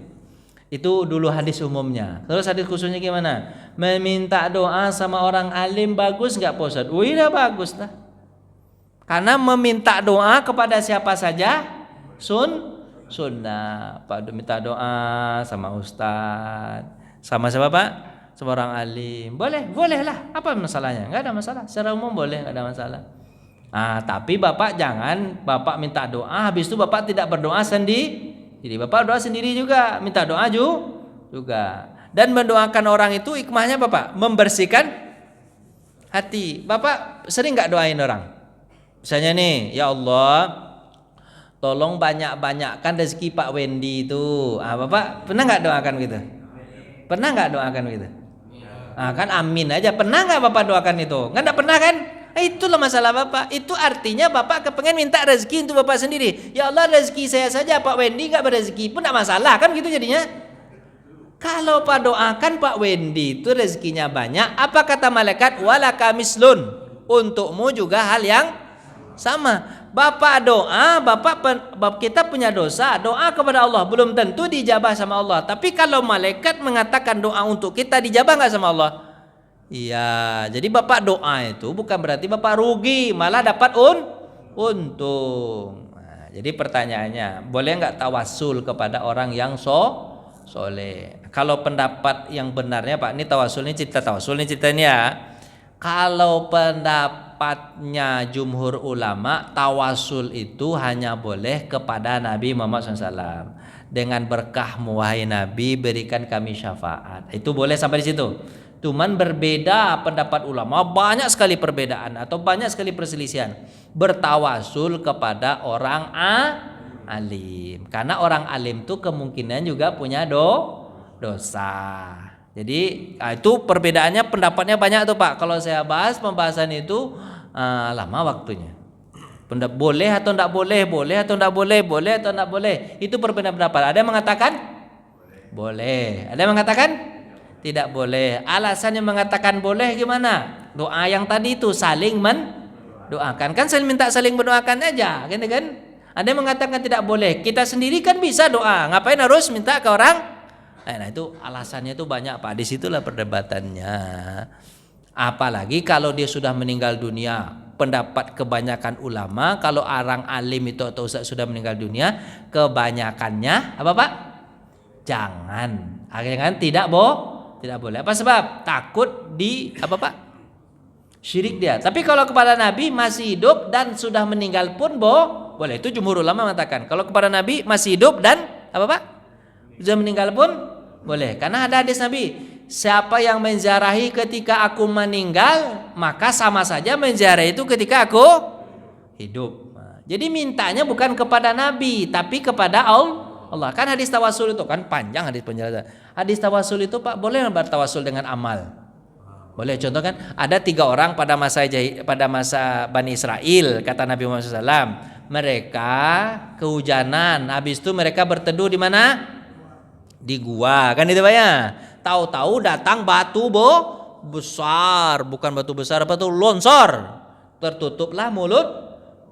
Itu dulu hadis umumnya. Terus hadis khususnya gimana? Meminta doa sama orang alim bagus nggak Pak Ustadz? Udah bagus lah. Karena meminta doa kepada siapa saja sunnah. Pak minta doa sama ustadz, sama siapa Pak? Sama orang alim. Boleh lah. Apa masalahnya? Nggak ada masalah. Secara umum boleh, nggak ada masalah. Tapi bapak jangan bapak minta doa, habis itu bapak tidak berdoa sendiri. Jadi bapak doa sendiri juga, minta doa juga. Dan mendoakan orang itu hikmahnya Bapak, membersihkan hati. Bapak sering nggak doain orang? Misalnya nih, ya Allah, tolong banyak-banyakkan rezeki Pak Wendy itu. Bapak pernah nggak doakan gitu? Pernah nggak doakan gitu? Kan amin aja. Pernah nggak Bapak doakan itu? Nggak pernah kan? Itulah masalah Bapak. Itu artinya Bapak kepengen minta rezeki untuk Bapak sendiri. Ya Allah, rezeki saya saja, Pak Wendy nggak berezeki pun nggak masalah kan gitu jadinya. Kalau Pak doakan Pak Wendy itu rezekinya banyak, apa kata malaikat? Walaka mislun. Untukmu juga hal yang sama. Bapak doa, kita punya dosa, doa kepada Allah belum tentu dijabah sama Allah. Tapi kalau malaikat mengatakan doa untuk kita, dijabah nggak sama Allah? Iya, jadi Bapak doa itu bukan berarti Bapak rugi, malah dapat untung. Jadi pertanyaannya, boleh nggak tawasul kepada orang yang soleh? Kalau pendapat yang benarnya Pak, ini tawasul, ini cerita tawasul, ini ceritanya ya. Kalau pendapatnya jumhur ulama, tawasul itu hanya boleh kepada Nabi Muhammad SAW. Dengan berkahmu wahai Nabi, berikan kami syafaat. Itu boleh sampai di situ. Cuman berbeda pendapat ulama, banyak sekali perbedaan atau banyak sekali perselisihan. Bertawasul kepada orang alim. Karena orang alim itu kemungkinan juga punya dosa. Jadi itu perbedaannya, pendapatnya banyak tuh Pak. Kalau saya bahas pembahasan itu lama waktunya. Boleh atau tidak boleh, boleh atau tidak boleh, boleh atau tidak boleh. Itu perbedaan pendapat. Ada yang mengatakan boleh, ada yang mengatakan tidak boleh. Alasannya mengatakan boleh gimana? Doa yang tadi itu saling mendoakan. Kan saling minta saling mendoakan aja, gitu kan? Ada yang mengatakan tidak boleh. Kita sendiri kan bisa doa. Ngapain harus minta ke orang? Nah itu alasannya itu banyak Pak. Disitulah perdebatannya. Apalagi kalau dia sudah meninggal dunia. Pendapat kebanyakan ulama, kalau orang alim itu atau ustaz sudah meninggal dunia, kebanyakannya apa Pak? Jangan. Akhirnya tidak boleh. Apa sebab? Takut di apa Pak? Syirik dia. Tapi kalau kepada Nabi masih hidup dan sudah meninggal pun boleh. Itu jumhur ulama mengatakan. Kalau kepada Nabi masih hidup dan apa Pak? Sudah meninggal pun boleh. Karena ada hadis Nabi, siapa yang menziarahi ketika aku meninggal, maka sama saja menziarahi itu ketika aku hidup. Jadi mintanya bukan kepada Nabi, tapi kepada Allah. Kan hadis tawasul itu kan panjang hadis penjelasan. Hadis tawasul itu Pak boleh bertawasul dengan amal. Boleh, contoh kan ada 3 orang pada masa Bani Israel, kata Nabi Muhammad SAW. Mereka kehujanan, habis itu mereka berteduh di mana? Di gua, kan itu Pak ya. Tahu-tahu datang batu besar, bukan batu besar, batu longsor. Tertutuplah mulut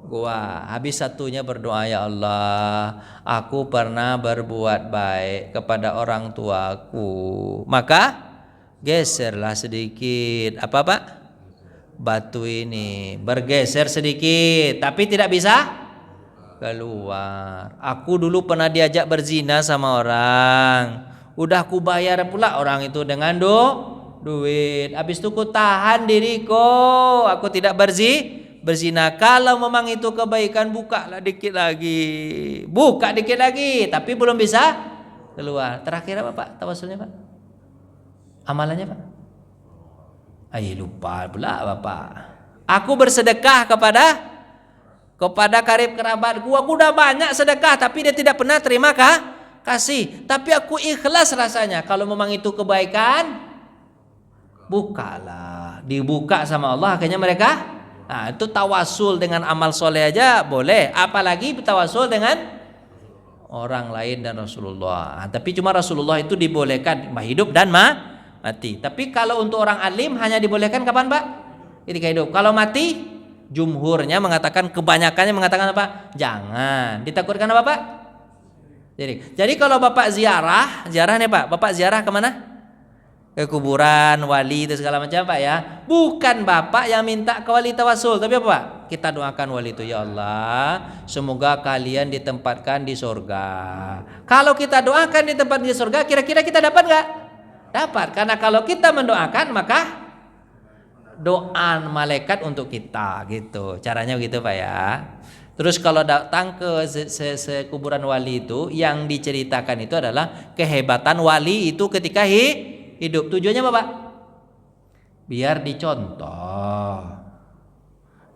gua. Habis satunya berdoa, ya Allah, aku pernah berbuat baik kepada orang tuaku, maka geserlah sedikit apa Pak? Batu ini bergeser sedikit, tapi tidak bisa keluar. Aku dulu pernah diajak berzina sama orang, udah aku bayar pula orang itu dengan duit. Habis itu ku tahan diriku, aku tidak berzina. Kalau memang itu kebaikan, buka dikit lagi, tapi belum bisa keluar. Terakhir apa Pak tawasulnya Pak? Amalannya Pak? Lupa pula Bapak. Aku bersedekah kepada karib kerabatku. Aku udah banyak sedekah tapi dia tidak pernah terima kasih. Tapi aku ikhlas rasanya. Kalau memang itu kebaikan, bukalah. Dibuka sama Allah akhirnya mereka. Nah, itu tawasul dengan amal soleh aja boleh. Apalagi tawasul dengan orang lain dan Rasulullah. Nah, tapi cuma Rasulullah itu dibolehkan hidup dan mati. Tapi kalau untuk orang alim hanya dibolehkan kapan Pak? Ketika hidup. Kalau mati, jumhurnya mengatakan, kebanyakannya mengatakan apa? Jangan. Ditakutkan apa Pak? Jadi kalau Bapak ziarah nih Pak, Bapak ziarah kemana? Ke kuburan wali itu segala macam Pak ya. Bukan Bapak yang minta ke wali tawasul, tapi apa Pak? Kita doakan wali itu, ya Allah, semoga kalian ditempatkan di surga. Kalau kita doakan ditempatkan di surga, kira-kira kita dapat nggak? Dapat, karena kalau kita mendoakan maka doa malaikat untuk kita gitu. Caranya begitu Pak ya. Terus kalau datang ke kuburan wali itu, yang diceritakan itu adalah kehebatan wali itu ketika hidup. Tujuannya apa Pak? Biar dicontoh.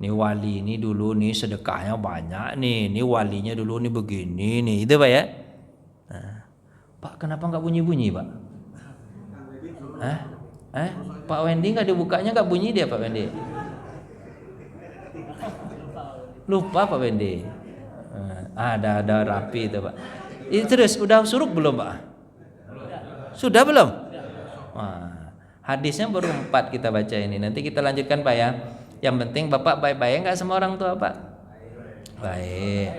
Nih wali ini dulu nih sedekahnya banyak nih. Nih walinya dulu nih begini nih. Itu Pak ya. Nah, Pak kenapa nggak bunyi-bunyi Pak? Pak Wendy nggak dibukanya, nggak bunyi dia Pak Wendy. Lupa Pak Wendy. Ada rapi itu Pak. Ini terus udah suruk belum Pak? Sudah belum? Wah, hadisnya baru 4 kita baca ini. Nanti kita lanjutkan Pak ya. Yang penting Bapak baik-baik nggak sama orang tua Pak? Baik.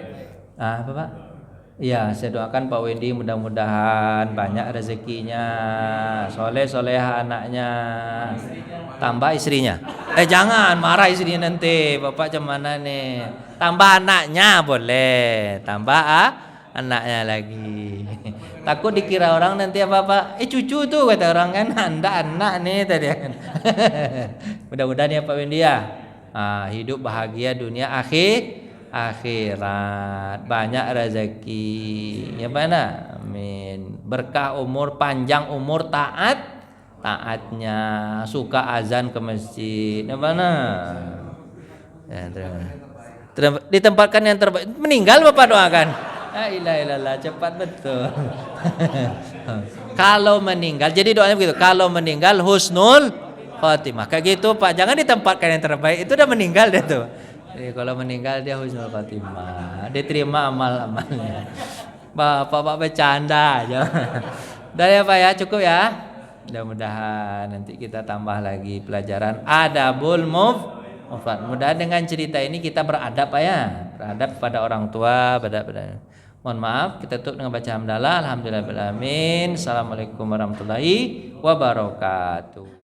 Apa Pak? Iya, saya doakan Pak Wendy mudah-mudahan banyak rezekinya, soleh-soleha anaknya, tambah istrinya. Jangan marah istrinya nanti, Bapak cemana nih. Tambah anaknya boleh, tambah anaknya lagi. Takut dikira orang nanti apa cucu tuh kata orang kan, anda anak nih tadi kan. Mudah-mudahan ya Pak Wendy ya, hidup bahagia dunia akhirat, banyak rezeki ya mana, amin. Berkah umur, panjang umur, taatnya, suka azan ke masjid ya mana ya, ditempatkan yang terbaik. Meninggal Bapak doakan, la ilaha illallah, cepat betul. Kalau meninggal, jadi doanya begitu, kalau meninggal husnul khotimah kayak gitu Pak, jangan ditempatkan yang terbaik, itu udah meninggal dia tuh. Jadi kalau meninggal dia husnul khotimah, diterima amal-amalnya. Bapak bercanda aja. Udah ya Pak ya, cukup ya. Mudah-mudahan nanti kita tambah lagi pelajaran adabul mufrad. Mudah dengan cerita ini kita beradab Pak ya, beradab pada orang tua, pada. Mohon maaf, kita tutup dengan baca hamdalah. Alhamdulillahirabbil alamin. Assalamualaikum warahmatullahi wabarakatuh.